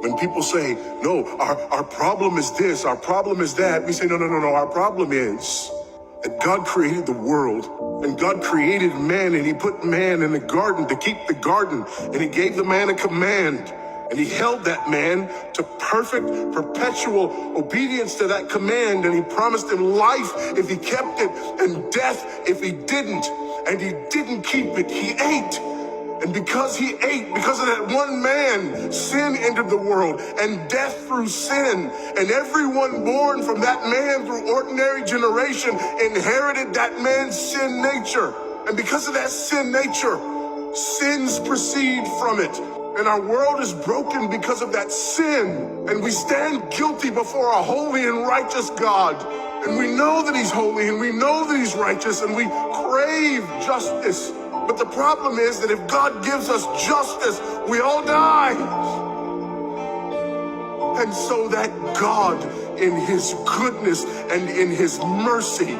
When people say, no, our problem is this, our problem is that, we say, no, our problem is that God created the world, and God created man, and he put man in the garden to keep the garden, and he gave the man a command, and he held that man to perfect, perpetual obedience to that command, and he promised him life if he kept it, and death if he didn't, and he didn't keep it, he ate. And because he ate, because of that one man, sin entered the world, and death through sin. And everyone born from that man through ordinary generation inherited that man's sin nature. And because of that sin nature, sins proceed from it. And our world is broken because of that sin. And we stand guilty before a holy and righteous God. And we know that he's holy, and we know that he's righteous, and we crave justice. But the problem is that if God gives us justice, we all die. And so that God, in his goodness and in his mercy,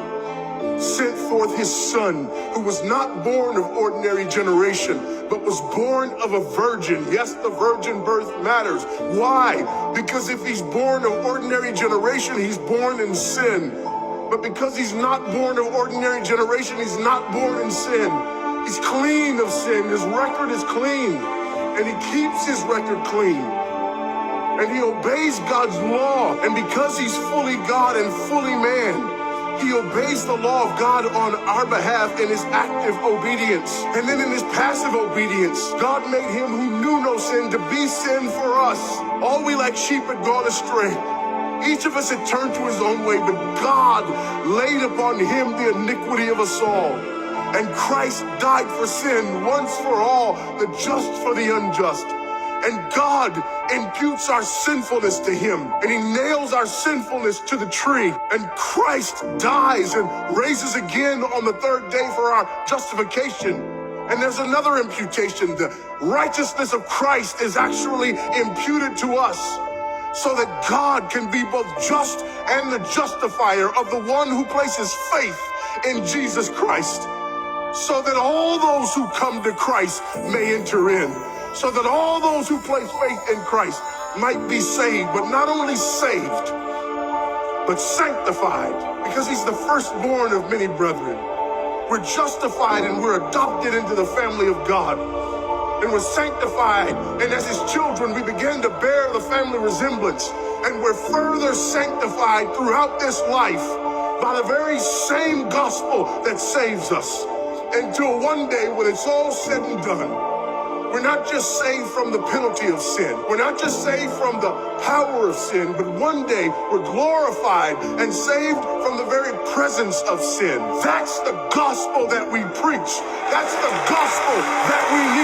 sent forth his son, who was not born of ordinary generation, but was born of a virgin. Yes, the virgin birth matters. Why? Because if he's born of ordinary generation, he's born in sin. But because he's not born of ordinary generation, he's not born in sin. He's clean of sin. His record is clean. And he keeps his record clean. And he obeys God's law. And because he's fully God and fully man, he obeys the law of God on our behalf in his active obedience. And then in his passive obedience, God made him who knew no sin to be sin for us. All we like sheep had gone astray. Each of us had turned to his own way, but God laid upon him the iniquity of us all. And Christ died for sin once for all, the just for the unjust. And God imputes our sinfulness to him, and he nails our sinfulness to the tree. And Christ dies and raises again on the third day for our justification. And there's another imputation. The righteousness of Christ is actually imputed to us, so that God can be both just and the justifier of the one who places faith in Jesus Christ. So that all those who come to Christ may enter in. So that all those who place faith in Christ might be saved, but not only saved, but sanctified, because he's the firstborn of many brethren. We're justified and we're adopted into the family of God. And we're sanctified, and as his children, we begin to bear the family resemblance. And we're further sanctified throughout this life by the very same gospel that saves us. Until one day, when it's all said and done, we're not just saved from the penalty of sin. We're not just saved from the power of sin, but one day we're glorified and saved from the very presence of sin. That's the gospel that we preach. That's the gospel that we need.